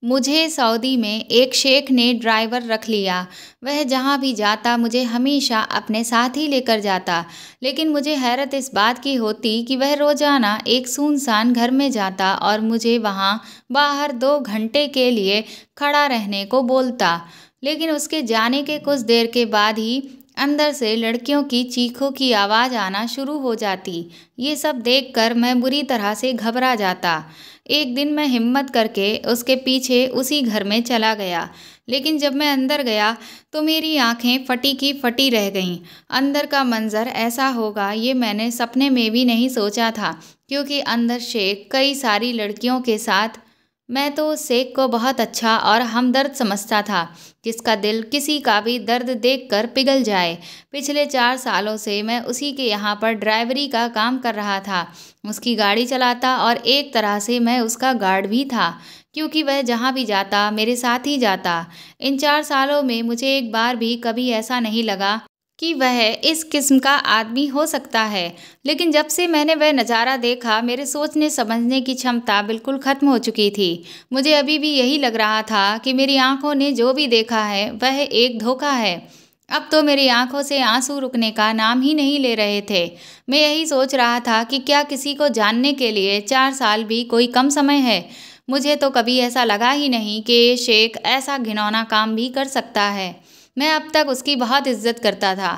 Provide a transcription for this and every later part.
मुझे सऊदी में एक शेख ने ड्राइवर रख लिया। वह जहाँ भी जाता मुझे हमेशा अपने साथ ही लेकर जाता। लेकिन मुझे हैरत इस बात की होती कि वह रोजाना एक सुनसान घर में जाता और मुझे वहाँ बाहर 2 घंटे के लिए खड़ा रहने को बोलता। लेकिन उसके जाने के कुछ देर के बाद ही अंदर से लड़कियों की चीखों की आवाज़ आना शुरू हो जाती। ये सब देखकर मैं बुरी तरह से घबरा जाता। एक दिन मैं हिम्मत करके उसके पीछे उसी घर में चला गया। लेकिन जब मैं अंदर गया तो मेरी आंखें फटी की फटी रह गईं। अंदर का मंजर ऐसा होगा ये मैंने सपने में भी नहीं सोचा था, क्योंकि अंदर शेख कई सारी लड़कियों के साथ। मैं तो उस शेख को बहुत अच्छा और हमदर्द समझता था, जिसका दिल किसी का भी दर्द देखकर पिघल जाए। पिछले 4 सालों से मैं उसी के यहाँ पर ड्राइवरी का काम कर रहा था, उसकी गाड़ी चलाता और एक तरह से मैं उसका गार्ड भी था, क्योंकि वह जहाँ भी जाता मेरे साथ ही जाता। इन 4 सालों में मुझे एक बार भी कभी ऐसा नहीं लगा कि वह इस किस्म का आदमी हो सकता है। लेकिन जब से मैंने वह नज़ारा देखा मेरे सोचने समझने की क्षमता बिल्कुल ख़त्म हो चुकी थी। मुझे अभी भी यही लग रहा था कि मेरी आंखों ने जो भी देखा है वह एक धोखा है। अब तो मेरी आंखों से आंसू रुकने का नाम ही नहीं ले रहे थे। मैं यही सोच रहा था कि क्या किसी को जानने के लिए 4 साल भी कोई कम समय है। मुझे तो कभी ऐसा लगा ही नहीं कि ये शेख ऐसा घिनौना काम भी कर सकता है। मैं अब तक उसकी बहुत इज्जत करता था,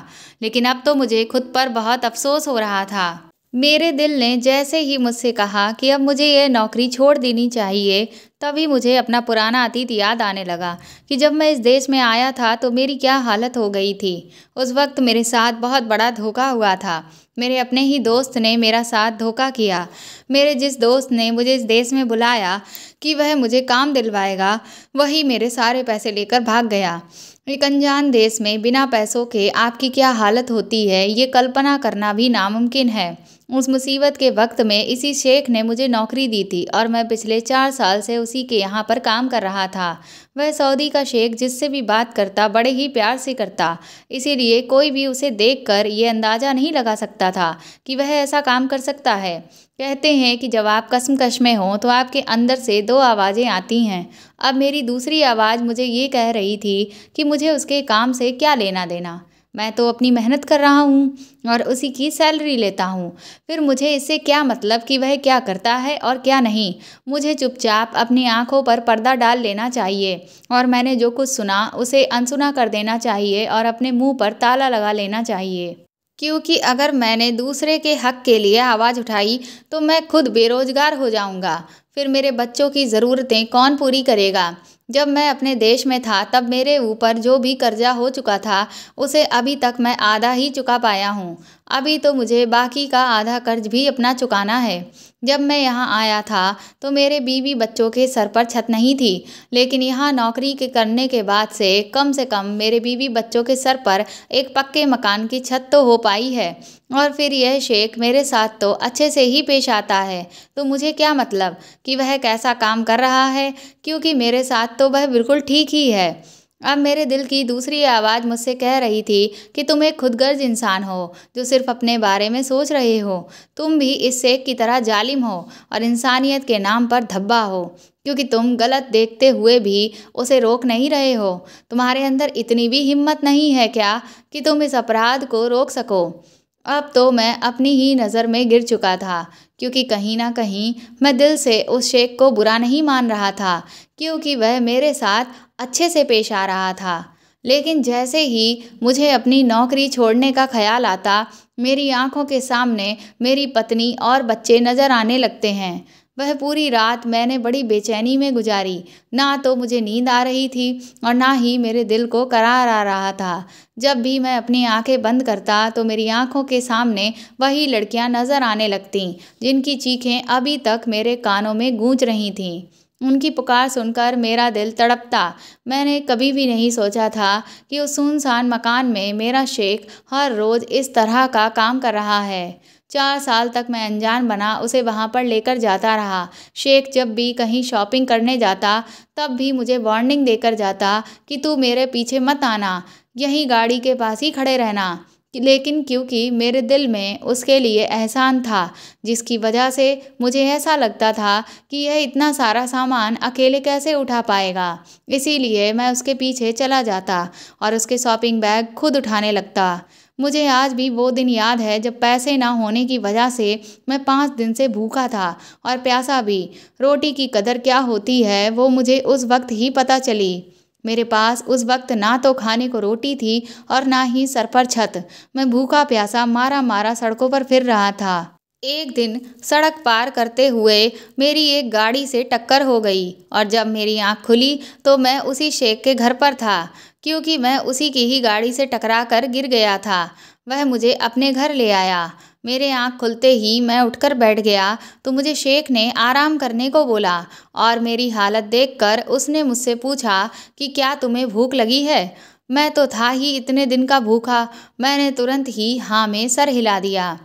लेकिन अब तो मुझे खुद पर बहुत अफसोस हो रहा था। मेरे दिल ने जैसे ही मुझसे कहा कि अब मुझे यह नौकरी छोड़ देनी चाहिए, तभी मुझे अपना पुराना अतीत याद आने लगा कि जब मैं इस देश में आया था तो मेरी क्या हालत हो गई थी। उस वक्त मेरे साथ बहुत बड़ा धोखा हुआ था। मेरे अपने ही दोस्त ने मेरा साथ धोखा किया। मेरे जिस दोस्त ने मुझे इस देश में बुलाया कि वह मुझे काम दिलवाएगा, वही मेरे सारे पैसे लेकर भाग गया। एक अनजान देश में बिना पैसों के आपकी क्या हालत होती है, ये कल्पना करना भी नामुमकिन है। उस मुसीबत के वक्त में इसी शेख ने मुझे नौकरी दी थी और मैं पिछले 4 साल से उसी के यहाँ पर काम कर रहा था। वह सऊदी का शेख जिससे भी बात करता बड़े ही प्यार से करता, इसीलिए कोई भी उसे देखकर ये अंदाज़ा नहीं लगा सकता था कि वह ऐसा काम कर सकता है। कहते हैं कि जब आप कशमकश में हों तो आपके अंदर से 2 आवाज़ें आती हैं। अब मेरी दूसरी आवाज़ मुझे ये कह रही थी कि मुझे उसके काम से क्या लेना देना। मैं तो अपनी मेहनत कर रहा हूँ और उसी की सैलरी लेता हूँ। फिर मुझे इससे क्या मतलब कि वह क्या करता है और क्या नहीं। मुझे चुपचाप अपनी आंखों पर पर्दा डाल लेना चाहिए और मैंने जो कुछ सुना उसे अनसुना कर देना चाहिए और अपने मुंह पर ताला लगा लेना चाहिए। क्योंकि अगर मैंने दूसरे के हक के लिए आवाज़ उठाई तो मैं खुद बेरोजगार हो जाऊंगा। फिर मेरे बच्चों की ज़रूरतें कौन पूरी करेगा। जब मैं अपने देश में था तब मेरे ऊपर जो भी कर्जा हो चुका था उसे अभी तक मैं आधा ही चुका पाया हूँ। अभी तो मुझे बाकी का आधा कर्ज भी अपना चुकाना है। जब मैं यहाँ आया था तो मेरे बीवी बच्चों के सर पर छत नहीं थी, लेकिन यहाँ नौकरी के करने के बाद से कम मेरे बीवी बच्चों के सर पर एक पक्के मकान की छत तो हो पाई है। और फिर यह शेख मेरे साथ तो अच्छे से ही पेश आता है, तो मुझे क्या मतलब कि वह कैसा काम कर रहा है, क्योंकि मेरे साथ तो वह बिल्कुल ठीक ही है। अब मेरे दिल की दूसरी आवाज़ मुझसे कह रही थी कि तुम एक खुदगर्ज इंसान हो जो सिर्फ अपने बारे में सोच रहे हो। तुम भी इस शेख की तरह जालिम हो और इंसानियत के नाम पर धब्बा हो, क्योंकि तुम गलत देखते हुए भी उसे रोक नहीं रहे हो। तुम्हारे अंदर इतनी भी हिम्मत नहीं है क्या कि तुम इस अपराध को रोक सको। अब तो मैं अपनी ही नज़र में गिर चुका था, क्योंकि कहीं ना कहीं मैं दिल से उस शेख को बुरा नहीं मान रहा था, क्योंकि वह मेरे साथ अच्छे से पेश आ रहा था। लेकिन जैसे ही मुझे अपनी नौकरी छोड़ने का ख्याल आता, मेरी आंखों के सामने मेरी पत्नी और बच्चे नज़र आने लगते हैं। वह पूरी रात मैंने बड़ी बेचैनी में गुजारी। ना तो मुझे नींद आ रही थी और ना ही मेरे दिल को करार आ रहा था। जब भी मैं अपनी आंखें बंद करता तो मेरी आंखों के सामने वही लड़कियां नज़र आने लगतीं, जिनकी चीखें अभी तक मेरे कानों में गूंज रही थीं। उनकी पुकार सुनकर मेरा दिल तड़पता। मैंने कभी भी नहीं सोचा था कि उस सुनसान मकान में मेरा शेख हर रोज़ इस तरह का काम कर रहा है। 4 साल तक मैं अनजान बना उसे वहाँ पर लेकर जाता रहा। शेख जब भी कहीं शॉपिंग करने जाता तब भी मुझे वार्निंग देकर जाता कि तू मेरे पीछे मत आना, यहीं गाड़ी के पास ही खड़े रहना। लेकिन क्योंकि मेरे दिल में उसके लिए एहसान था, जिसकी वजह से मुझे ऐसा लगता था कि यह इतना सारा सामान अकेले कैसे उठा पाएगा, इसीलिए मैं उसके पीछे चला जाता और उसके शॉपिंग बैग खुद उठाने लगता। मुझे आज भी वो दिन याद है जब पैसे ना होने की वजह से मैं 5 दिन से भूखा था और प्यासा भी। रोटी की कदर क्या होती है वो मुझे उस वक्त ही पता चली। मेरे पास उस वक्त ना तो खाने को रोटी थी और ना ही सर पर छत। मैं भूखा प्यासा मारा मारा सड़कों पर फिर रहा था। एक दिन सड़क पार करते हुए मेरी एक गाड़ी से टक्कर हो गई और जब मेरी आंख खुली तो मैं उसी शेख के घर पर था, क्योंकि मैं उसी की ही गाड़ी से टकरा कर गिर गया था। वह मुझे अपने घर ले आया। मेरे आंख खुलते ही मैं उठकर बैठ गया तो मुझे शेख ने आराम करने को बोला और मेरी हालत देखकर उसने मुझसे पूछा कि क्या तुम्हें भूख लगी है। मैं तो था ही इतने दिन का भूखा। मैंने तुरंत ही हाँ में सर हिला दिया।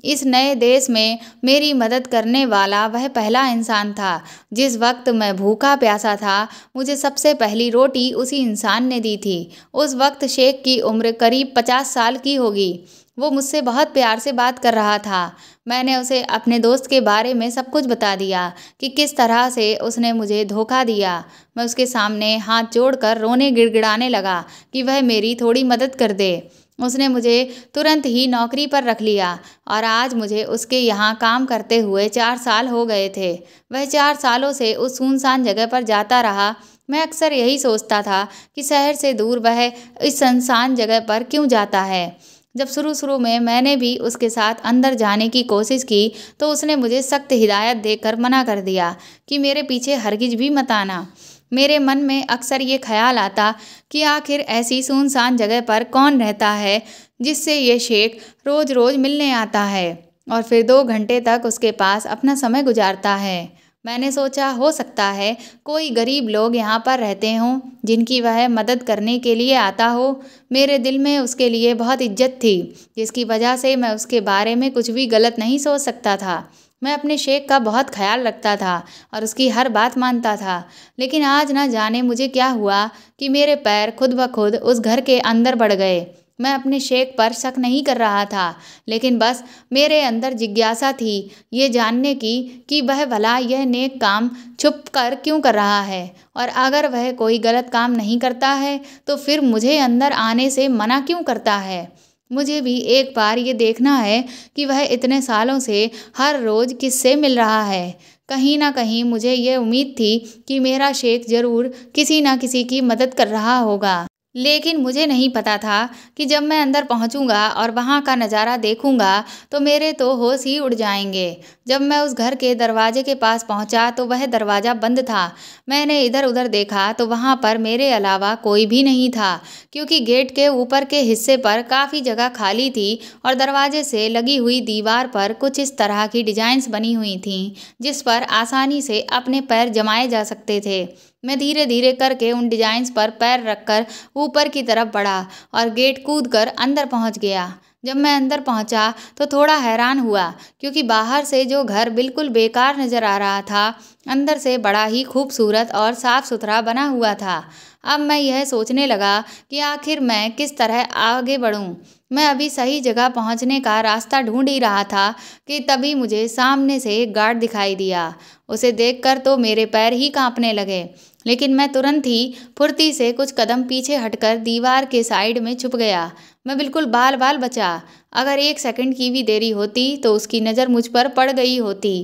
इस नए देश में मेरी मदद करने वाला वह पहला इंसान था। जिस वक्त मैं भूखा प्यासा था मुझे सबसे पहली रोटी उसी इंसान ने दी थी। उस वक्त शेख की उम्र करीब 50 साल की होगी। वो मुझसे बहुत प्यार से बात कर रहा था। मैंने उसे अपने दोस्त के बारे में सब कुछ बता दिया कि किस तरह से उसने मुझे धोखा दिया। मैं उसके सामने हाथ जोड़कर रोने गिड़गिड़ाने लगा कि वह मेरी थोड़ी मदद कर दे। उसने मुझे तुरंत ही नौकरी पर रख लिया और आज मुझे उसके यहाँ काम करते हुए 4 साल हो गए थे। वह 4 सालों से उस सुनसान जगह पर जाता रहा। मैं अक्सर यही सोचता था कि शहर से दूर वह इस सुनसान जगह पर क्यों जाता है। जब शुरू शुरू में मैंने भी उसके साथ अंदर जाने की कोशिश की तो उसने मुझे सख्त हिदायत देकर मना कर दिया कि मेरे पीछे हरगिज भी मत आना। मेरे मन में अक्सर ये ख्याल आता कि आखिर ऐसी सुनसान जगह पर कौन रहता है जिससे ये शेख रोज़ रोज़ मिलने आता है और फिर 2 घंटे तक उसके पास अपना समय गुजारता है। मैंने सोचा हो सकता है कोई गरीब लोग यहाँ पर रहते हों जिनकी वह मदद करने के लिए आता हो। मेरे दिल में उसके लिए बहुत इज्जत थी, जिसकी वजह से मैं उसके बारे में कुछ भी गलत नहीं सोच सकता था। मैं अपने शेख का बहुत ख्याल रखता था और उसकी हर बात मानता था। लेकिन आज ना जाने मुझे क्या हुआ कि मेरे पैर खुद ब खुद उस घर के अंदर बढ़ गए। मैं अपने शेख पर शक नहीं कर रहा था, लेकिन बस मेरे अंदर जिज्ञासा थी ये जानने की कि वह भला यह नेक काम छुप कर क्यों कर रहा है, और अगर वह कोई गलत काम नहीं करता है तो फिर मुझे अंदर आने से मना क्यों करता है। मुझे भी एक बार ये देखना है कि वह इतने सालों से हर रोज़ किससे मिल रहा है। कहीं ना कहीं मुझे ये उम्मीद थी कि मेरा शेख ज़रूर किसी ना किसी की मदद कर रहा होगा। लेकिन मुझे नहीं पता था कि जब मैं अंदर पहुंचूंगा और वहां का नज़ारा देखूंगा तो मेरे तो होश ही उड़ जाएंगे। जब मैं उस घर के दरवाजे के पास पहुंचा तो वह दरवाज़ा बंद था। मैंने इधर उधर देखा तो वहां पर मेरे अलावा कोई भी नहीं था, क्योंकि गेट के ऊपर के हिस्से पर काफ़ी जगह खाली थी और दरवाजे से लगी हुई दीवार पर कुछ इस तरह की डिजाइन्स बनी हुई थीं जिस पर आसानी से अपने पैर जमाए जा सकते थे। मैं धीरे धीरे करके उन डिजाइन्स पर पैर रखकर ऊपर की तरफ बढ़ा और गेट कूदकर अंदर पहुंच गया। जब मैं अंदर पहुंचा तो थोड़ा हैरान हुआ, क्योंकि बाहर से जो घर बिल्कुल बेकार नज़र आ रहा था, अंदर से बड़ा ही खूबसूरत और साफ़ सुथरा बना हुआ था। अब मैं यह सोचने लगा कि आखिर मैं किस तरह आगे बढ़ूं। मैं अभी सही जगह पहुंचने का रास्ता ढूंढ ही रहा था कि तभी मुझे सामने से एक गार्ड दिखाई दिया। उसे देखकर तो मेरे पैर ही कांपने लगे, लेकिन मैं तुरंत ही फुर्ती से कुछ कदम पीछे हटकर दीवार के साइड में छुप गया। मैं बिल्कुल बाल बाल बचा। अगर 1 सेकंड की भी देरी होती तो उसकी नज़र मुझ पर पड़ गई होती।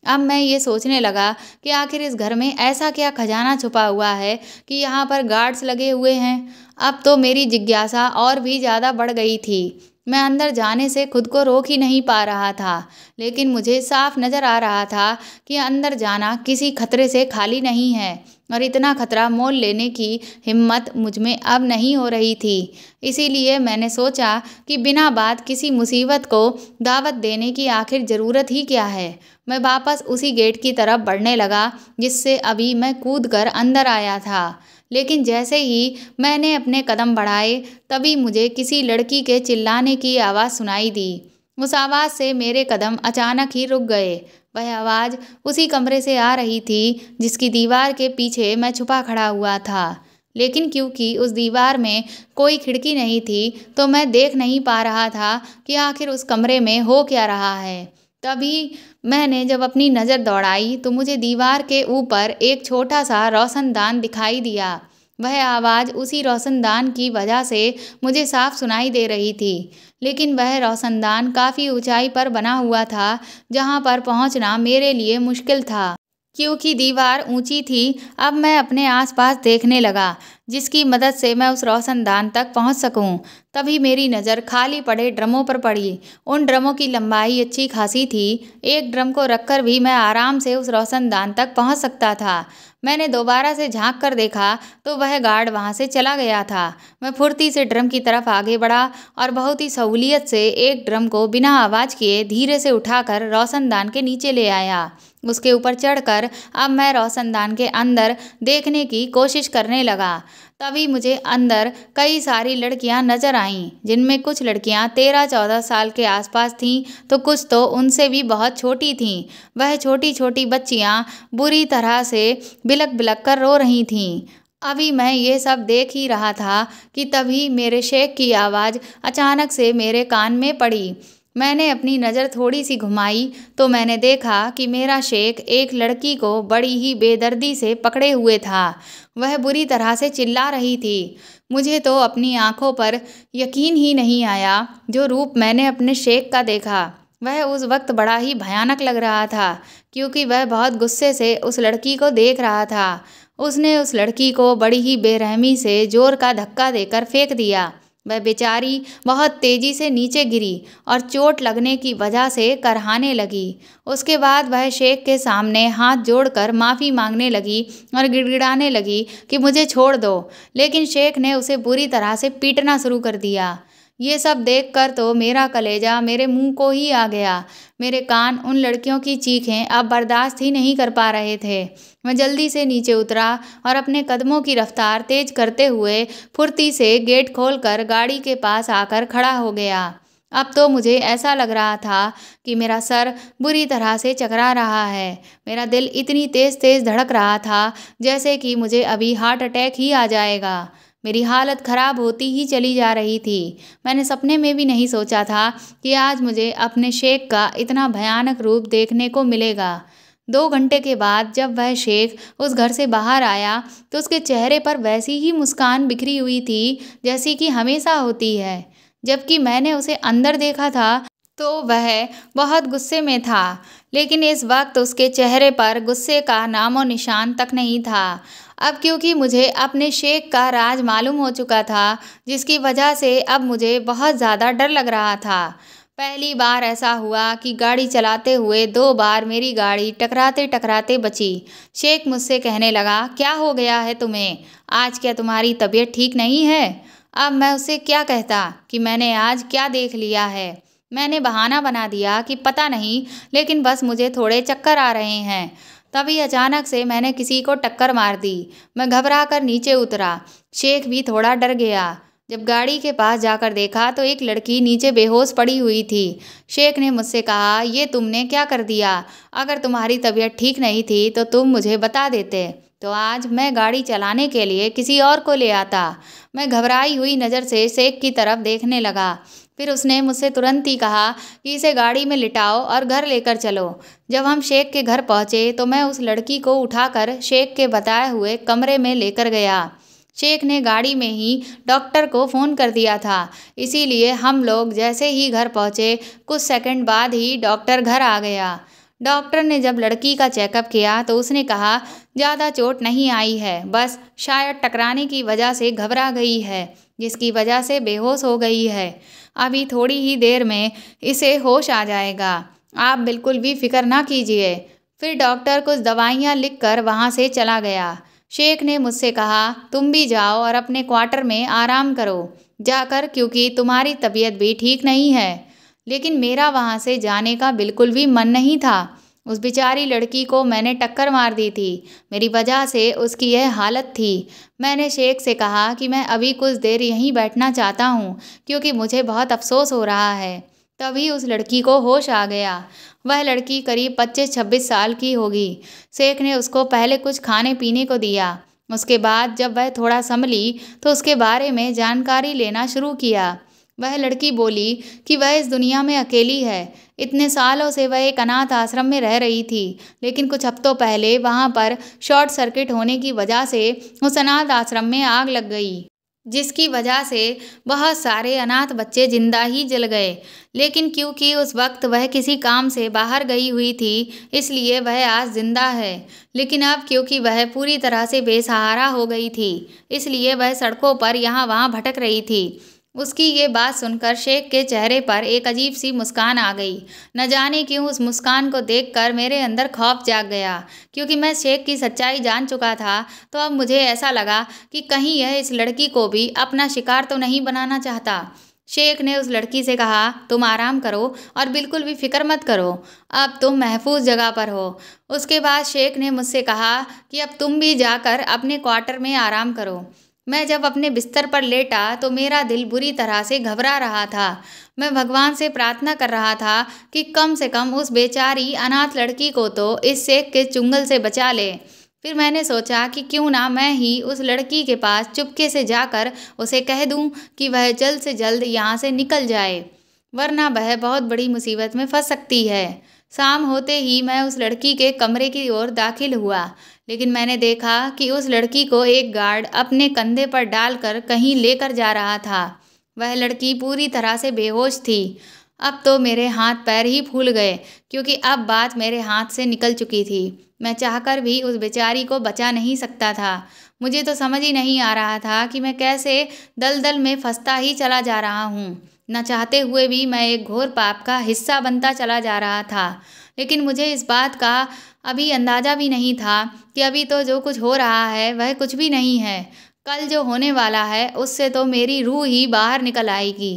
अब मैं ये सोचने लगा कि आखिर इस घर में ऐसा क्या खजाना छुपा हुआ है कि यहाँ पर गार्ड्स लगे हुए हैं। अब तो मेरी जिज्ञासा और भी ज़्यादा बढ़ गई थी। मैं अंदर जाने से खुद को रोक ही नहीं पा रहा था, लेकिन मुझे साफ नज़र आ रहा था कि अंदर जाना किसी खतरे से खाली नहीं है और इतना खतरा मोल लेने की हिम्मत मुझ में अब नहीं हो रही थी। इसीलिए मैंने सोचा कि बिना बात किसी मुसीबत को दावत देने की आखिर ज़रूरत ही क्या है। मैं वापस उसी गेट की तरफ बढ़ने लगा जिससे अभी मैं कूदकर अंदर आया था। लेकिन जैसे ही मैंने अपने कदम बढ़ाए तभी मुझे किसी लड़की के चिल्लाने की आवाज़ सुनाई दी। उस आवाज़ से मेरे कदम अचानक ही रुक गए। वह आवाज़ उसी कमरे से आ रही थी जिसकी दीवार के पीछे मैं छुपा खड़ा हुआ था। लेकिन क्योंकि उस दीवार में कोई खिड़की नहीं थी तो मैं देख नहीं पा रहा था कि आखिर उस कमरे में हो क्या रहा है। तभी मैंने जब अपनी नज़र दौड़ाई तो मुझे दीवार के ऊपर एक छोटा सा रोशनदान दिखाई दिया। वह आवाज़ उसी रोशनदान की वजह से मुझे साफ सुनाई दे रही थी, लेकिन वह रोशनदान काफ़ी ऊंचाई पर बना हुआ था, जहां पर पहुंचना मेरे लिए मुश्किल था। क्योंकि दीवार ऊंची थी, अब मैं अपने आसपास देखने लगा जिसकी मदद से मैं उस रोशनदान तक पहुंच सकूं। तभी मेरी नज़र खाली पड़े ड्रमों पर पड़ी। उन ड्रमों की लंबाई अच्छी खासी थी, एक ड्रम को रखकर भी मैं आराम से उस रोशनदान तक पहुंच सकता था। मैंने दोबारा से झांक कर देखा तो वह गार्ड वहां से चला गया था। मैं फुर्ती से ड्रम की तरफ आगे बढ़ा और बहुत ही सहूलियत से एक ड्रम को बिना आवाज़ किए धीरे से उठाकर रोशनदान के नीचे ले आया। उसके ऊपर चढ़कर अब मैं रोशनदान के अंदर देखने की कोशिश करने लगा। तभी मुझे अंदर कई सारी लड़कियां नजर आईं, जिनमें कुछ लड़कियां 13-14 साल के आसपास थीं तो कुछ तो उनसे भी बहुत छोटी थीं। वह छोटी छोटी बच्चियां बुरी तरह से बिलक बिलक कर रो रही थीं। अभी मैं ये सब देख ही रहा था कि तभी मेरे शेख की आवाज़ अचानक से मेरे कान में पड़ी। मैंने अपनी नज़र थोड़ी सी घुमाई तो मैंने देखा कि मेरा शेख एक लड़की को बड़ी ही बेदर्दी से पकड़े हुए था। वह बुरी तरह से चिल्ला रही थी। मुझे तो अपनी आंखों पर यकीन ही नहीं आया जो रूप मैंने अपने शेख का देखा। वह उस वक्त बड़ा ही भयानक लग रहा था, क्योंकि वह बहुत गुस्से से उस लड़की को देख रहा था। उसने उस लड़की को बड़ी ही बेरहमी से जोर का धक्का देकर फेंक दिया। वह बेचारी बहुत तेजी से नीचे गिरी और चोट लगने की वजह से करहाने लगी। उसके बाद वह शेख के सामने हाथ जोड़कर माफ़ी मांगने लगी और गिड़गिड़ाने लगी कि मुझे छोड़ दो, लेकिन शेख ने उसे बुरी तरह से पीटना शुरू कर दिया। ये सब देखकर तो मेरा कलेजा मेरे मुंह को ही आ गया। मेरे कान उन लड़कियों की चीखें अब बर्दाश्त ही नहीं कर पा रहे थे। मैं जल्दी से नीचे उतरा और अपने कदमों की रफ्तार तेज करते हुए फुर्ती से गेट खोलकर गाड़ी के पास आकर खड़ा हो गया। अब तो मुझे ऐसा लग रहा था कि मेरा सर बुरी तरह से चकरा रहा है। मेरा दिल इतनी तेज़ तेज़ धड़क रहा था जैसे कि मुझे अभी हार्ट अटैक ही आ जाएगा। मेरी हालत ख़राब होती ही चली जा रही थी। मैंने सपने में भी नहीं सोचा था कि आज मुझे अपने शेख का इतना भयानक रूप देखने को मिलेगा। 2 घंटे के बाद जब वह शेख उस घर से बाहर आया तो उसके चेहरे पर वैसी ही मुस्कान बिखरी हुई थी जैसी कि हमेशा होती है। जबकि मैंने उसे अंदर देखा था तो वह बहुत गुस्से में था, लेकिन इस वक्त उसके चेहरे पर गुस्से का नामो निशान तक नहीं था। अब क्योंकि मुझे अपने शेख का राज मालूम हो चुका था, जिसकी वजह से अब मुझे बहुत ज़्यादा डर लग रहा था। पहली बार ऐसा हुआ कि गाड़ी चलाते हुए 2 बार मेरी गाड़ी टकराते टकराते बची। शेख मुझसे कहने लगा, क्या हो गया है तुम्हें? आज क्या तुम्हारी तबीयत ठीक नहीं है? अब मैं उससे क्या कहता कि मैंने आज क्या देख लिया है। मैंने बहाना बना दिया कि पता नहीं, लेकिन बस मुझे थोड़े चक्कर आ रहे हैं। तभी अचानक से मैंने किसी को टक्कर मार दी। मैं घबरा कर नीचे उतरा। शेख भी थोड़ा डर गया। जब गाड़ी के पास जाकर देखा तो एक लड़की नीचे बेहोश पड़ी हुई थी। शेख ने मुझसे कहा, ये तुमने क्या कर दिया? अगर तुम्हारी तबीयत ठीक नहीं थी तो तुम मुझे बता देते, तो आज मैं गाड़ी चलाने के लिए किसी और को ले आता। मैं घबराई हुई नज़र से शेख की तरफ देखने लगा। फिर उसने मुझसे तुरंत ही कहा कि इसे गाड़ी में लिटाओ और घर लेकर चलो। जब हम शेख के घर पहुंचे तो मैं उस लड़की को उठाकर शेख के बताए हुए कमरे में लेकर गया। शेख ने गाड़ी में ही डॉक्टर को फ़ोन कर दिया था, इसीलिए हम लोग जैसे ही घर पहुंचे कुछ सेकंड बाद ही डॉक्टर घर आ गया। डॉक्टर ने जब लड़की का चेकअप किया तो उसने कहा, ज़्यादा चोट नहीं आई है, बस शायद टकराने की वजह से घबरा गई है, जिसकी वजह से बेहोश हो गई है। अभी थोड़ी ही देर में इसे होश आ जाएगा, आप बिल्कुल भी फिक्र ना कीजिए। फिर डॉक्टर कुछ दवाइयाँ लिखकर वहाँ से चला गया। शेख ने मुझसे कहा, तुम भी जाओ और अपने क्वार्टर में आराम करो जाकर, क्योंकि तुम्हारी तबीयत भी ठीक नहीं है। लेकिन मेरा वहाँ से जाने का बिल्कुल भी मन नहीं था। उस बेचारी लड़की को मैंने टक्कर मार दी थी, मेरी वजह से उसकी यह हालत थी। मैंने शेख से कहा कि मैं अभी कुछ देर यहीं बैठना चाहता हूँ, क्योंकि मुझे बहुत अफसोस हो रहा है। तभी उस लड़की को होश आ गया। वह लड़की करीब 25-26 साल की होगी। शेख ने उसको पहले कुछ खाने पीने को दिया उसके बाद जब वह थोड़ा संभली तो उसके बारे में जानकारी लेना शुरू किया। वह लड़की बोली कि वह इस दुनिया में अकेली है। इतने सालों से वह एक अनाथ आश्रम में रह रही थी, लेकिन कुछ हफ्तों पहले वहां पर शॉर्ट सर्किट होने की वजह से उस अनाथ आश्रम में आग लग गई, जिसकी वजह से बहुत सारे अनाथ बच्चे जिंदा ही जल गए। लेकिन क्योंकि उस वक्त वह किसी काम से बाहर गई हुई थी, इसलिए वह आज जिंदा है। लेकिन अब क्योंकि वह पूरी तरह से बेसहारा हो गई थी, इसलिए वह सड़कों पर यहाँ वहाँ भटक रही थी। उसकी ये बात सुनकर शेख के चेहरे पर एक अजीब सी मुस्कान आ गई। न जाने क्यों उस मुस्कान को देखकर मेरे अंदर खौफ जाग गया। क्योंकि मैं शेख की सच्चाई जान चुका था, तो अब मुझे ऐसा लगा कि कहीं यह इस लड़की को भी अपना शिकार तो नहीं बनाना चाहता। शेख ने उस लड़की से कहा, तुम आराम करो और बिल्कुल भी फिक्र मत करो, अब तुम महफूज जगह पर हो। उसके बाद शेख ने मुझसे कहा कि अब तुम भी जाकर अपने क्वार्टर में आराम करो। मैं जब अपने बिस्तर पर लेटा तो मेरा दिल बुरी तरह से घबरा रहा था। मैं भगवान से प्रार्थना कर रहा था कि कम से कम उस बेचारी अनाथ लड़की को तो इस शेख के चुंगल से बचा ले। फिर मैंने सोचा कि क्यों ना मैं ही उस लड़की के पास चुपके से जाकर उसे कह दूं कि वह जल्द से जल्द यहाँ से निकल जाए, वरना वह बहुत बड़ी मुसीबत में फंस सकती है। शाम होते ही मैं उस लड़की के कमरे की ओर दाखिल हुआ, लेकिन मैंने देखा कि उस लड़की को एक गार्ड अपने कंधे पर डालकर कहीं लेकर जा रहा था। वह लड़की पूरी तरह से बेहोश थी। अब तो मेरे हाथ पैर ही फूल गए, क्योंकि अब बात मेरे हाथ से निकल चुकी थी। मैं चाहकर भी उस बेचारी को बचा नहीं सकता था। मुझे तो समझ ही नहीं आ रहा था कि मैं कैसे दलदल में फंसता ही चला जा रहा हूँ। न चाहते हुए भी मैं एक घोर पाप का हिस्सा बनता चला जा रहा था। लेकिन मुझे इस बात का अभी अंदाज़ा भी नहीं था कि अभी तो जो कुछ हो रहा है वह कुछ भी नहीं है। कल जो होने वाला है उससे तो मेरी रूह ही बाहर निकल आएगी।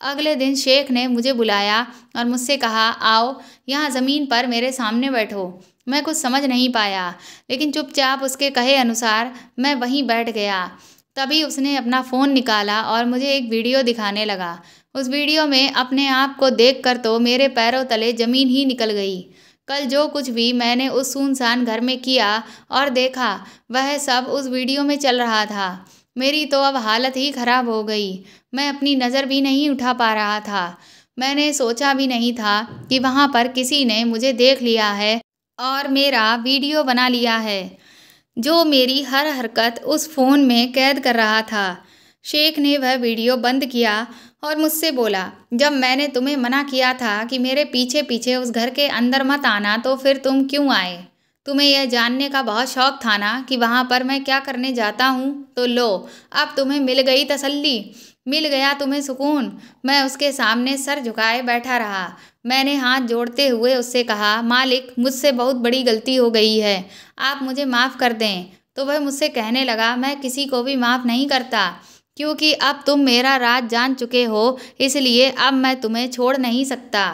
अगले दिन शेख ने मुझे बुलाया और मुझसे कहा, आओ यहाँ ज़मीन पर मेरे सामने बैठो। मैं कुछ समझ नहीं पाया, लेकिन चुपचाप उसके कहे अनुसार मैं वहीं बैठ गया। तभी उसने अपना फ़ोन निकाला और मुझे एक वीडियो दिखाने लगा। उस वीडियो में अपने आप को देखकर तो मेरे पैरों तले ज़मीन ही निकल गई। कल जो कुछ भी मैंने उस सुनसान घर में किया और देखा, वह सब उस वीडियो में चल रहा था। मेरी तो अब हालत ही खराब हो गई। मैं अपनी नज़र भी नहीं उठा पा रहा था। मैंने सोचा भी नहीं था कि वहाँ पर किसी ने मुझे देख लिया है और मेरा वीडियो बना लिया है, जो मेरी हर हरकत उस फ़ोन में कैद कर रहा था। शेख ने वह वीडियो बंद किया और मुझसे बोला, जब मैंने तुम्हें मना किया था कि मेरे पीछे पीछे उस घर के अंदर मत आना, तो फिर तुम क्यों आए? तुम्हें यह जानने का बहुत शौक था ना कि वहाँ पर मैं क्या करने जाता हूँ? तो लो, अब तुम्हें मिल गई तसल्ली, मिल गया तुम्हें सुकून। मैं उसके सामने सर झुकाए बैठा रहा। मैंने हाथ जोड़ते हुए उससे कहा, मालिक, मुझसे बहुत बड़ी गलती हो गई है, आप मुझे माफ़ कर दें। तो वह मुझसे कहने लगा, मैं किसी को भी माफ़ नहीं करता, क्योंकि अब तुम मेरा राज जान चुके हो, इसलिए अब मैं तुम्हें छोड़ नहीं सकता।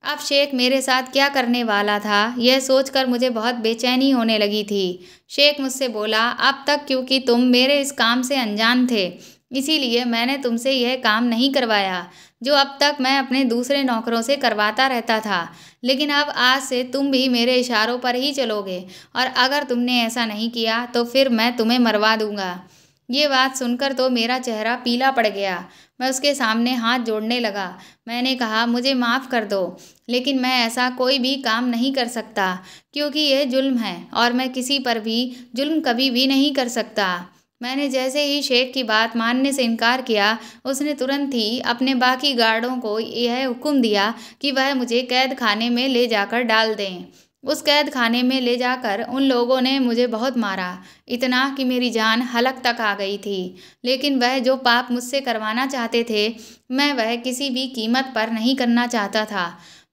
अब शेख मेरे साथ क्या करने वाला था, यह सोचकर मुझे बहुत बेचैनी होने लगी थी। शेख मुझसे बोला, अब तक क्योंकि तुम मेरे इस काम से अनजान थे, इसीलिए मैंने तुमसे यह काम नहीं करवाया, जो अब तक मैं अपने दूसरे नौकरों से करवाता रहता था। लेकिन अब आज से तुम भी मेरे इशारों पर ही चलोगे, और अगर तुमने ऐसा नहीं किया तो फिर मैं तुम्हें मरवा दूंगा। ये बात सुनकर तो मेरा चेहरा पीला पड़ गया। मैं उसके सामने हाथ जोड़ने लगा। मैंने कहा, मुझे माफ़ कर दो, लेकिन मैं ऐसा कोई भी काम नहीं कर सकता, क्योंकि यह जुल्म है और मैं किसी पर भी जुल्म कभी भी नहीं कर सकता। मैंने जैसे ही शेख की बात मानने से इनकार किया, उसने तुरंत ही अपने बाकी गार्डों को यह हुक्म दिया कि वह मुझे कैद खाने में ले जाकर डाल दें। उस कैद खाने में ले जाकर उन लोगों ने मुझे बहुत मारा, इतना कि मेरी जान हलक तक आ गई थी। लेकिन वह जो पाप मुझसे करवाना चाहते थे, मैं वह किसी भी कीमत पर नहीं करना चाहता था।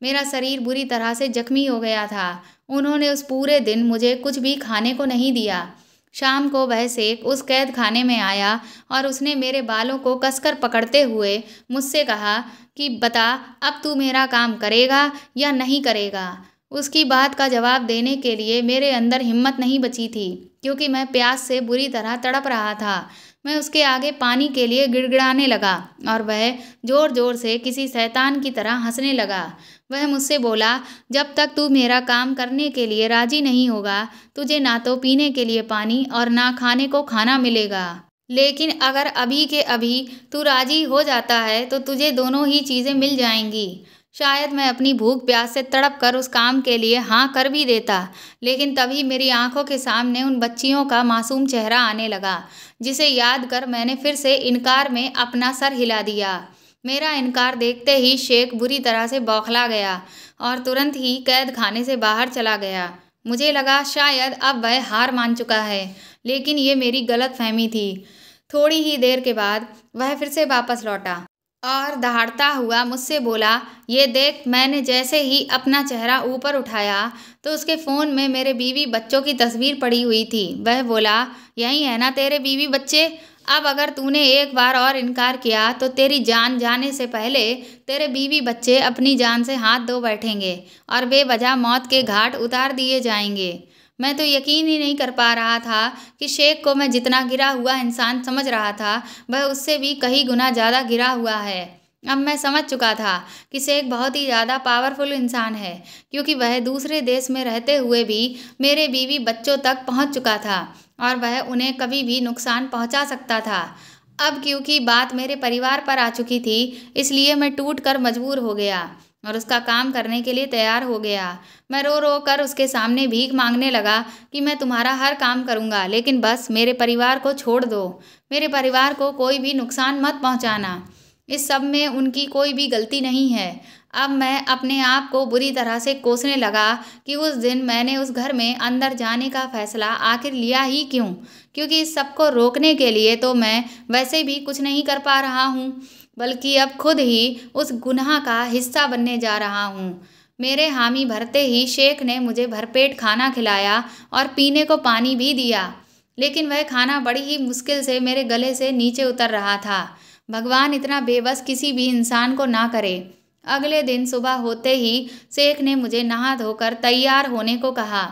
मेरा शरीर बुरी तरह से जख्मी हो गया था। उन्होंने उस पूरे दिन मुझे कुछ भी खाने को नहीं दिया। शाम को वह शेख उस कैद खाने में आया और उसने मेरे बालों को कसकर पकड़ते हुए मुझसे कहा कि बता, अब तू मेरा काम करेगा या नहीं करेगा। उसकी बात का जवाब देने के लिए मेरे अंदर हिम्मत नहीं बची थी, क्योंकि मैं प्यास से बुरी तरह तड़प रहा था। मैं उसके आगे पानी के लिए गिड़गिड़ाने लगा और वह जोर जोर से किसी शैतान की तरह हंसने लगा। वह मुझसे बोला, जब तक तू मेरा काम करने के लिए राजी नहीं होगा, तुझे ना तो पीने के लिए पानी और ना खाने को खाना मिलेगा। लेकिन अगर अभी के अभी तू राजी हो जाता है तो तुझे दोनों ही चीज़ें मिल जाएंगी। शायद मैं अपनी भूख प्यास से तड़प कर उस काम के लिए हाँ कर भी देता, लेकिन तभी मेरी आंखों के सामने उन बच्चियों का मासूम चेहरा आने लगा, जिसे याद कर मैंने फिर से इनकार में अपना सर हिला दिया। मेरा इनकार देखते ही शेख बुरी तरह से बौखला गया और तुरंत ही कैद खाने से बाहर चला गया। मुझे लगा शायद अब वह हार मान चुका है, लेकिन ये मेरी गलत फहमी थी। थोड़ी ही देर के बाद वह फिर से वापस लौटा और दहाड़ता हुआ मुझसे बोला, ये देख। मैंने जैसे ही अपना चेहरा ऊपर उठाया तो उसके फ़ोन में मेरे बीवी बच्चों की तस्वीर पड़ी हुई थी। वह बोला, यही है ना तेरे बीवी बच्चे? अब अगर तूने एक बार और इनकार किया तो तेरी जान जाने से पहले तेरे बीवी बच्चे अपनी जान से हाथ धो बैठेंगे और बेवजह मौत के घाट उतार दिए जाएंगे। मैं तो यकीन ही नहीं कर पा रहा था कि शेख को मैं जितना गिरा हुआ इंसान समझ रहा था, वह उससे भी कई गुना ज़्यादा गिरा हुआ है। अब मैं समझ चुका था कि शेख बहुत ही ज़्यादा पावरफुल इंसान है, क्योंकि वह दूसरे देश में रहते हुए भी मेरे बीवी बच्चों तक पहुंच चुका था और वह उन्हें कभी भी नुकसान पहुंचा सकता था। अब क्योंकि बात मेरे परिवार पर आ चुकी थी, इसलिए मैं टूट कर मजबूर हो गया और उसका काम करने के लिए तैयार हो गया। मैं रो रो कर उसके सामने भीख मांगने लगा कि मैं तुम्हारा हर काम करूँगा, लेकिन बस मेरे परिवार को छोड़ दो। मेरे परिवार को कोई भी नुकसान मत पहुँचाना। इस सब में उनकी कोई भी गलती नहीं है। अब मैं अपने आप को बुरी तरह से कोसने लगा कि उस दिन मैंने उस घर में अंदर जाने का फैसला आखिर लिया ही क्यों, क्योंकि इस सब को रोकने के लिए तो मैं वैसे भी कुछ नहीं कर पा रहा हूँ, बल्कि अब खुद ही उस गुनाह का हिस्सा बनने जा रहा हूँ। मेरे हामी भरते ही शेख ने मुझे भरपेट खाना खिलाया और पीने को पानी भी दिया, लेकिन वह खाना बड़ी ही मुश्किल से मेरे गले से नीचे उतर रहा था। भगवान इतना बेबस किसी भी इंसान को ना करे। अगले दिन सुबह होते ही शेख ने मुझे नहा धोकर तैयार होने को कहा।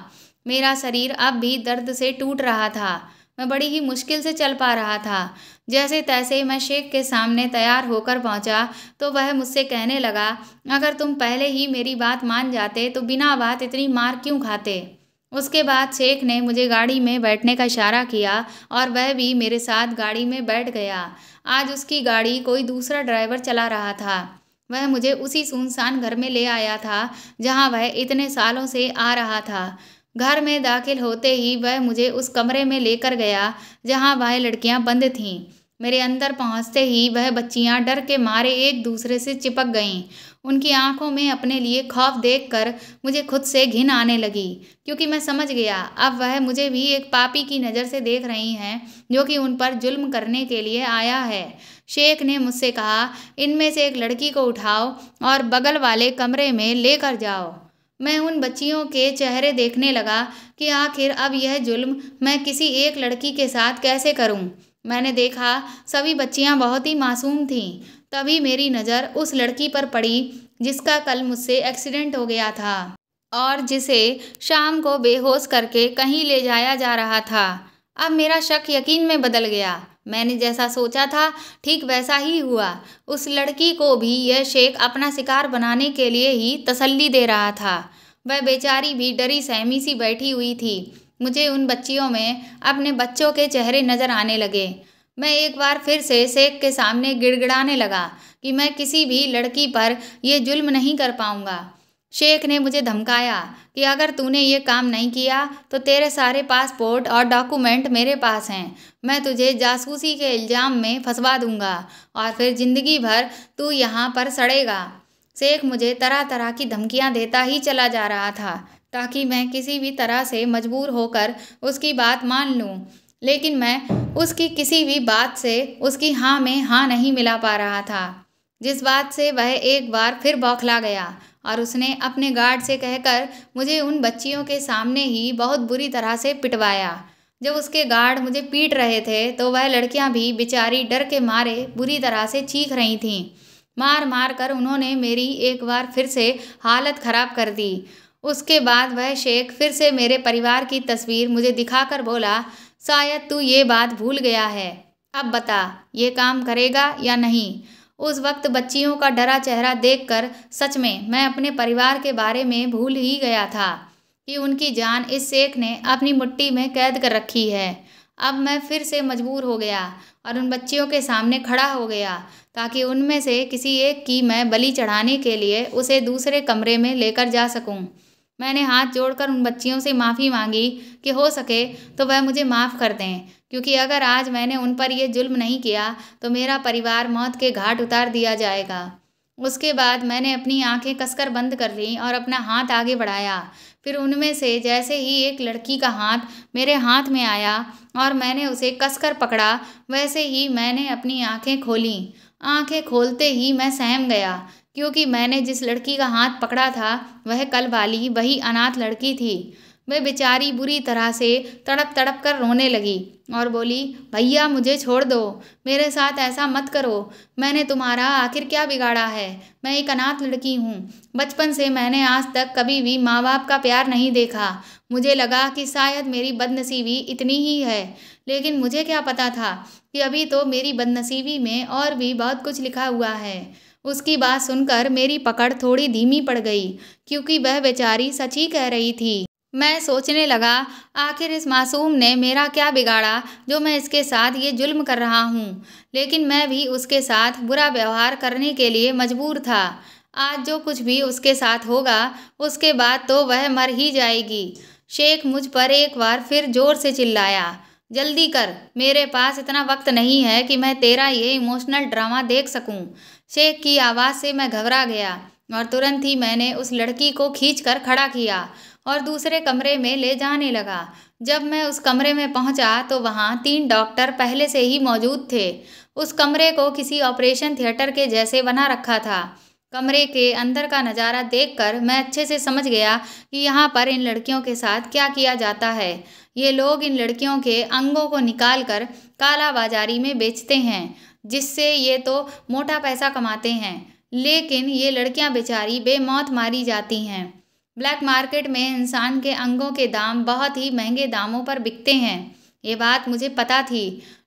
मेरा शरीर अब भी दर्द से टूट रहा था। मैं बड़ी ही मुश्किल से चल पा रहा था। जैसे तैसे मैं शेख के सामने तैयार होकर पहुंचा तो वह मुझसे कहने लगा, अगर तुम पहले ही मेरी बात मान जाते तो बिना बात इतनी मार क्यों खाते। उसके बाद शेख ने मुझे गाड़ी में बैठने का इशारा किया और वह भी मेरे साथ गाड़ी में बैठ गया। आज उसकी गाड़ी कोई दूसरा ड्राइवर चला रहा था। वह मुझे उसी सुनसान घर में ले आया था जहां वह इतने सालों से आ रहा था। घर में दाखिल होते ही वह मुझे उस कमरे में लेकर गया जहां वह लड़कियां बंद थीं। मेरे अंदर पहुंचते ही वह बच्चियां डर के मारे एक दूसरे से चिपक गईं। उनकी आंखों में अपने लिए खौफ देखकर मुझे खुद से घिन आने लगी, क्योंकि मैं समझ गया अब वह मुझे भी एक पापी की नज़र से देख रही हैं जो कि उन पर जुल्म करने के लिए आया है। शेख ने मुझसे कहा, इनमें से एक लड़की को उठाओ और बगल वाले कमरे में लेकर जाओ। मैं उन बच्चियों के चेहरे देखने लगा कि आखिर अब यह जुल्म मैं किसी एक लड़की के साथ कैसे करूं। मैंने देखा सभी बच्चियां बहुत ही मासूम थीं। तभी मेरी नज़र उस लड़की पर पड़ी जिसका कल मुझसे एक्सीडेंट हो गया था और जिसे शाम को बेहोश करके कहीं ले जाया जा रहा था। अब मेरा शक यकीन में बदल गया। मैंने जैसा सोचा था ठीक वैसा ही हुआ। उस लड़की को भी यह शेख अपना शिकार बनाने के लिए ही तसल्ली दे रहा था। वह बेचारी भी डरी सहमी सी बैठी हुई थी। मुझे उन बच्चियों में अपने बच्चों के चेहरे नजर आने लगे। मैं एक बार फिर से शेख के सामने गिड़गिड़ाने लगा कि मैं किसी भी लड़की पर यह जुल्म नहीं कर पाऊंगा। शेख ने मुझे धमकाया कि अगर तूने ये काम नहीं किया तो तेरे सारे पासपोर्ट और डॉक्यूमेंट मेरे पास हैं। मैं तुझे जासूसी के इल्ज़ाम में फंसवा दूंगा और फिर ज़िंदगी भर तू यहाँ पर सड़ेगा। शेख मुझे तरह तरह की धमकियाँ देता ही चला जा रहा था ताकि मैं किसी भी तरह से मजबूर होकर उसकी बात मान लूँ, लेकिन मैं उसकी किसी भी बात से उसकी हाँ में हाँ नहीं मिला पा रहा था। जिस बात से वह एक बार फिर बौखला गया और उसने अपने गार्ड से कहकर मुझे उन बच्चियों के सामने ही बहुत बुरी तरह से पिटवाया। जब उसके गार्ड मुझे पीट रहे थे तो वह लड़कियां भी बेचारी डर के मारे बुरी तरह से चीख रही थीं। मार मार कर उन्होंने मेरी एक बार फिर से हालत खराब कर दी। उसके बाद वह शेख फिर से मेरे परिवार की तस्वीर मुझे दिखाकर बोला, शायद तू ये बात भूल गया है। अब बता, ये काम करेगा या नहीं? उस वक्त बच्चियों का डरा चेहरा देखकर सच में मैं अपने परिवार के बारे में भूल ही गया था कि उनकी जान इस शेख ने अपनी मुट्ठी में कैद कर रखी है। अब मैं फिर से मजबूर हो गया और उन बच्चियों के सामने खड़ा हो गया ताकि उनमें से किसी एक की मैं बलि चढ़ाने के लिए उसे दूसरे कमरे में लेकर जा सकूं। मैंने हाथ जोड़कर उन बच्चियों से माफ़ी मांगी कि हो सके तो वह मुझे माफ़ कर दें, क्योंकि अगर आज मैंने उन पर यह जुल्म नहीं किया तो मेरा परिवार मौत के घाट उतार दिया जाएगा। उसके बाद मैंने अपनी आंखें कसकर बंद कर लीं और अपना हाथ आगे बढ़ाया। फिर उनमें से जैसे ही एक लड़की का हाथ मेरे हाथ में आया और मैंने उसे कसकर पकड़ा, वैसे ही मैंने अपनी आंखें खोलीं। आंखें खोलते ही मैं सहम गया, क्योंकि मैंने जिस लड़की का हाथ पकड़ा था वह कल वाली वही अनाथ लड़की थी। वह बेचारी बुरी तरह से तड़प तड़प कर रोने लगी और बोली, भैया मुझे छोड़ दो, मेरे साथ ऐसा मत करो। मैंने तुम्हारा आखिर क्या बिगाड़ा है? मैं एक अनाथ लड़की हूँ। बचपन से मैंने आज तक कभी भी माँ बाप का प्यार नहीं देखा। मुझे लगा कि शायद मेरी बदनसीबी इतनी ही है, लेकिन मुझे क्या पता था कि अभी तो मेरी बदनसीबी में और भी बहुत कुछ लिखा हुआ है। उसकी बात सुनकर मेरी पकड़ थोड़ी धीमी पड़ गई, क्योंकि वह बेचारी सच ही कह रही थी। मैं सोचने लगा, आखिर इस मासूम ने मेरा क्या बिगाड़ा जो मैं इसके साथ ये जुल्म कर रहा हूँ। लेकिन मैं भी उसके साथ बुरा व्यवहार करने के लिए मजबूर था। आज जो कुछ भी उसके साथ होगा उसके बाद तो वह मर ही जाएगी। शेख मुझ पर एक बार फिर जोर से चिल्लाया, जल्दी कर, मेरे पास इतना वक्त नहीं है कि मैं तेरा ये इमोशनल ड्रामा देख सकूं। शेख की आवाज़ से मैं घबरा गया और तुरंत ही मैंने उस लड़की को खींचकर खड़ा किया और दूसरे कमरे में ले जाने लगा। जब मैं उस कमरे में पहुंचा तो वहां 3 डॉक्टर पहले से ही मौजूद थे। उस कमरे को किसी ऑपरेशन थिएटर के जैसे बना रखा था। कमरे के अंदर का नज़ारा देखकर मैं अच्छे से समझ गया कि यहाँ पर इन लड़कियों के साथ क्या किया जाता है। ये लोग इन लड़कियों के अंगों को निकाल कर काला बाजारी में बेचते हैं, जिससे ये तो मोटा पैसा कमाते हैं, लेकिन ये लड़कियां बेचारी बेमौत मारी जाती हैं। ब्लैक मार्केट में इंसान के अंगों के दाम बहुत ही महंगे दामों पर बिकते हैं। ये बात मुझे पता थी।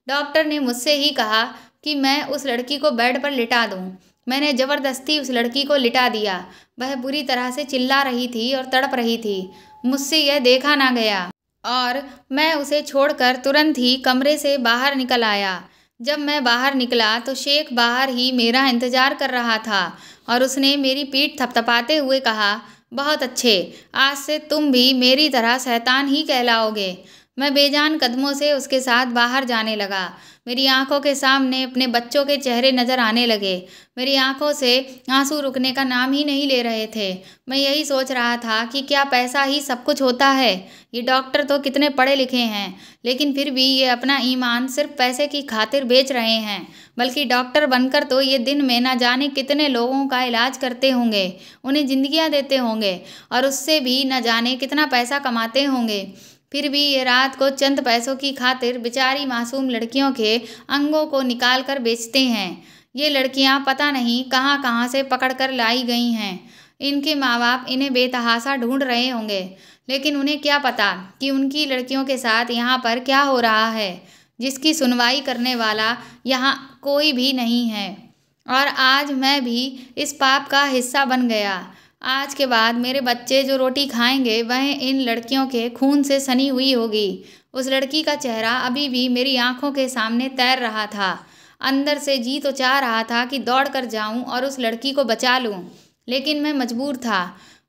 डॉक्टर ने मुझसे ही कहा कि मैं उस लड़की को बेड पर लिटा दूं। मैंने ज़बरदस्ती उस लड़की को लिटा दिया। वह बुरी तरह से चिल्ला रही थी और तड़प रही थी। मुझसे यह देखा ना गया और मैं उसे छोड़कर तुरंत ही कमरे से बाहर निकल आया। जब मैं बाहर निकला तो शेख बाहर ही मेरा इंतज़ार कर रहा था और उसने मेरी पीठ थपथपाते हुए कहा, बहुत अच्छे, आज से तुम भी मेरी तरह शैतान ही कहलाओगे। मैं बेजान कदमों से उसके साथ बाहर जाने लगा। मेरी आंखों के सामने अपने बच्चों के चेहरे नज़र आने लगे। मेरी आंखों से आंसू रुकने का नाम ही नहीं ले रहे थे। मैं यही सोच रहा था कि क्या पैसा ही सब कुछ होता है? ये डॉक्टर तो कितने पढ़े लिखे हैं, लेकिन फिर भी ये अपना ईमान सिर्फ पैसे की खातिर बेच रहे हैं। बल्कि डॉक्टर बनकर तो ये दिन में ना जाने कितने लोगों का इलाज करते होंगे, उन्हें जिंदगियां देते होंगे और उससे भी न जाने कितना पैसा कमाते होंगे। फिर भी ये रात को चंद पैसों की खातिर बेचारी मासूम लड़कियों के अंगों को निकाल कर बेचते हैं। ये लड़कियां पता नहीं कहां कहां से पकड़ कर लाई गई हैं। इनके माँ बाप इन्हें बेतहाशा ढूंढ रहे होंगे, लेकिन उन्हें क्या पता कि उनकी लड़कियों के साथ यहाँ पर क्या हो रहा है, जिसकी सुनवाई करने वाला यहाँ कोई भी नहीं है। और आज मैं भी इस पाप का हिस्सा बन गया। आज के बाद मेरे बच्चे जो रोटी खाएंगे वह इन लड़कियों के खून से सनी हुई होगी। उस लड़की का चेहरा अभी भी मेरी आंखों के सामने तैर रहा था। अंदर से जी तो चाह रहा था कि दौड़ कर जाऊं और उस लड़की को बचा लूं, लेकिन मैं मजबूर था।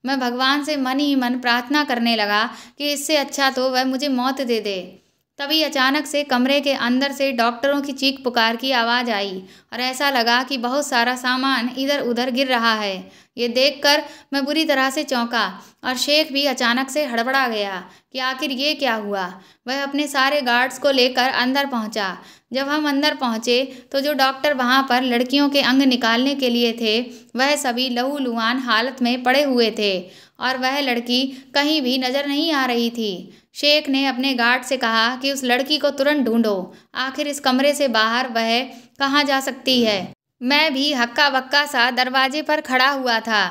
मैं भगवान से मन ही मन प्रार्थना करने लगा कि इससे अच्छा तो वह मुझे मौत दे दे। तभी अचानक से कमरे के अंदर से डॉक्टरों की चीख पुकार की आवाज़ आई और ऐसा लगा कि बहुत सारा सामान इधर उधर गिर रहा है। ये देखकर मैं बुरी तरह से चौंका और शेख भी अचानक से हड़बड़ा गया कि आखिर ये क्या हुआ। वह अपने सारे गार्ड्स को लेकर अंदर पहुंचा। जब हम अंदर पहुंचे तो जो डॉक्टर वहां पर लड़कियों के अंग निकालने के लिए थे वह सभी लहूलुहान हालत में पड़े हुए थे और वह लड़की कहीं भी नज़र नहीं आ रही थी। शेख ने अपने गार्ड से कहा कि उस लड़की को तुरंत ढूंढो, आखिर इस कमरे से बाहर वह कहाँ जा सकती है। मैं भी हक्का बक्का सा दरवाजे पर खड़ा हुआ था।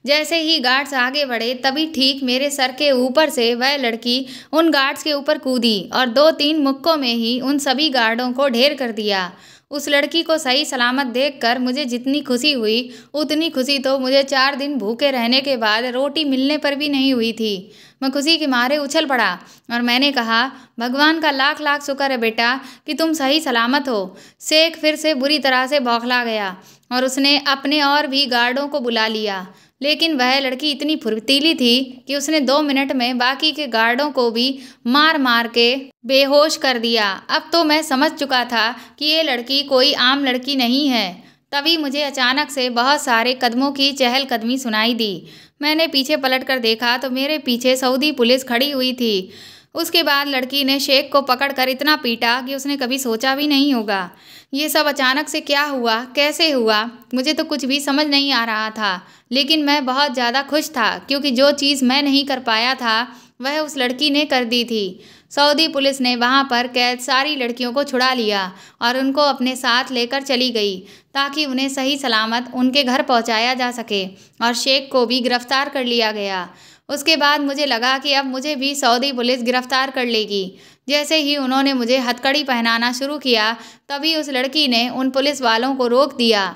जैसे ही गार्ड्स आगे बढ़े तभी ठीक मेरे सर के ऊपर से वह लड़की उन गार्ड्स के ऊपर कूदी और 2-3 मुक्कों में ही उन सभी गार्डों को ढेर कर दिया। उस लड़की को सही सलामत देखकर मुझे जितनी खुशी हुई उतनी खुशी तो मुझे 4 दिन भूखे रहने के बाद रोटी मिलने पर भी नहीं हुई थी। मैं खुशी के मारे उछल पड़ा और मैंने कहा, भगवान का लाख लाख शुक्र है बेटा कि तुम सही सलामत हो। शेख फिर से बुरी तरह से बौखला गया और उसने अपने और भी गार्डों को बुला लिया, लेकिन वह लड़की इतनी फुर्तीली थी कि उसने 2 मिनट में बाकी के गार्डों को भी मार मार के बेहोश कर दिया। अब तो मैं समझ चुका था कि ये लड़की कोई आम लड़की नहीं है। तभी मुझे अचानक से बहुत सारे कदमों की चहलकदमी सुनाई दी। मैंने पीछे पलटकर देखा तो मेरे पीछे सऊदी पुलिस खड़ी हुई थी। उसके बाद लड़की ने शेख को पकड़कर इतना पीटा कि उसने कभी सोचा भी नहीं होगा। ये सब अचानक से क्या हुआ, कैसे हुआ, मुझे तो कुछ भी समझ नहीं आ रहा था। लेकिन मैं बहुत ज़्यादा खुश था क्योंकि जो चीज़ मैं नहीं कर पाया था वह उस लड़की ने कर दी थी। सऊदी पुलिस ने वहाँ पर कैद सारी लड़कियों को छुड़ा लिया और उनको अपने साथ लेकर चली गई ताकि उन्हें सही सलामत उनके घर पहुँचाया जा सके और शेख को भी गिरफ्तार कर लिया गया। उसके बाद मुझे लगा कि अब मुझे भी सऊदी पुलिस गिरफ्तार कर लेगी। जैसे ही उन्होंने मुझे हथकड़ी पहनाना शुरू किया तभी उस लड़की ने उन पुलिस वालों को रोक दिया।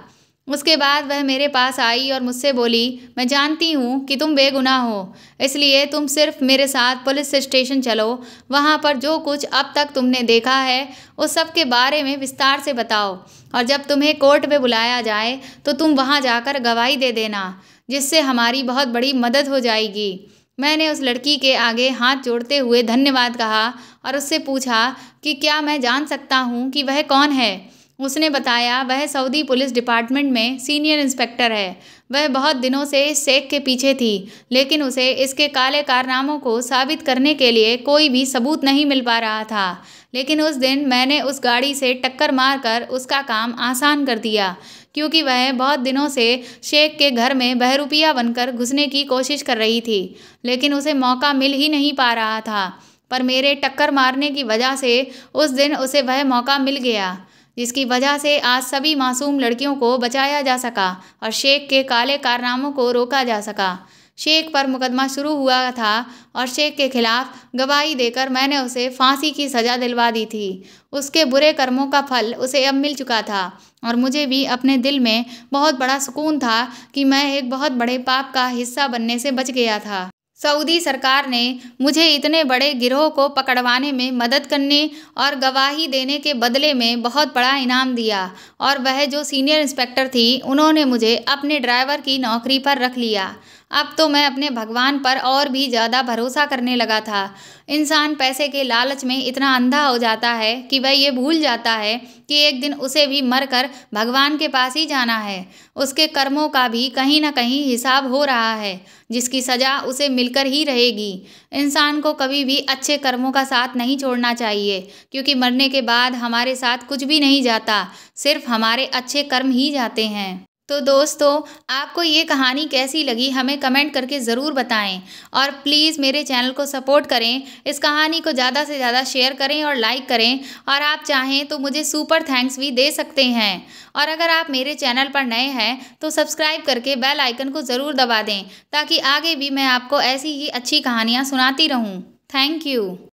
उसके बाद वह मेरे पास आई और मुझसे बोली, मैं जानती हूँ कि तुम बेगुनाह हो, इसलिए तुम सिर्फ मेरे साथ पुलिस स्टेशन चलो। वहाँ पर जो कुछ अब तक तुमने देखा है उस सब के बारे में विस्तार से बताओ और जब तुम्हें कोर्ट में बुलाया जाए तो तुम वहाँ जाकर गवाही दे देना, जिससे हमारी बहुत बड़ी मदद हो जाएगी। मैंने उस लड़की के आगे हाथ जोड़ते हुए धन्यवाद कहा और उससे पूछा कि क्या मैं जान सकता हूँ कि वह कौन है। उसने बताया वह सऊदी पुलिस डिपार्टमेंट में सीनियर इंस्पेक्टर है। वह बहुत दिनों से इस शेख के पीछे थी, लेकिन उसे इसके काले कारनामों को साबित करने के लिए कोई भी सबूत नहीं मिल पा रहा था। लेकिन उस दिन मैंने उस गाड़ी से टक्कर मारकर उसका काम आसान कर दिया, क्योंकि वह बहुत दिनों से शेख के घर में बहरूपिया बनकर घुसने की कोशिश कर रही थी, लेकिन उसे मौका मिल ही नहीं पा रहा था। पर मेरे टक्कर मारने की वजह से उस दिन उसे वह मौका मिल गया, जिसकी वजह से आज सभी मासूम लड़कियों को बचाया जा सका और शेख के काले कारनामों को रोका जा सका। शेख पर मुकदमा शुरू हुआ था और शेख के खिलाफ गवाही देकर मैंने उसे फांसी की सज़ा दिलवा दी थी। उसके बुरे कर्मों का फल उसे अब मिल चुका था और मुझे भी अपने दिल में बहुत बड़ा सुकून था कि मैं एक बहुत बड़े पाप का हिस्सा बनने से बच गया था। सऊदी सरकार ने मुझे इतने बड़े गिरोह को पकड़वाने में मदद करने और गवाही देने के बदले में बहुत बड़ा इनाम दिया और वह जो सीनियर इंस्पेक्टर थी उन्होंने मुझे अपने ड्राइवर की नौकरी पर रख लिया। अब तो मैं अपने भगवान पर और भी ज़्यादा भरोसा करने लगा था। इंसान पैसे के लालच में इतना अंधा हो जाता है कि वह ये भूल जाता है कि एक दिन उसे भी मरकर भगवान के पास ही जाना है। उसके कर्मों का भी कहीं ना कहीं हिसाब हो रहा है, जिसकी सज़ा उसे मिलकर ही रहेगी। इंसान को कभी भी अच्छे कर्मों का साथ नहीं छोड़ना चाहिए, क्योंकि मरने के बाद हमारे साथ कुछ भी नहीं जाता, सिर्फ हमारे अच्छे कर्म ही जाते हैं। तो दोस्तों, आपको ये कहानी कैसी लगी हमें कमेंट करके ज़रूर बताएं और प्लीज़ मेरे चैनल को सपोर्ट करें। इस कहानी को ज़्यादा से ज़्यादा शेयर करें और लाइक करें और आप चाहें तो मुझे सुपर थैंक्स भी दे सकते हैं। और अगर आप मेरे चैनल पर नए हैं तो सब्सक्राइब करके बेल आइकन को ज़रूर दबा दें, ताकि आगे भी मैं आपको ऐसी ही अच्छी कहानियाँ सुनाती रहूँ। Thank you.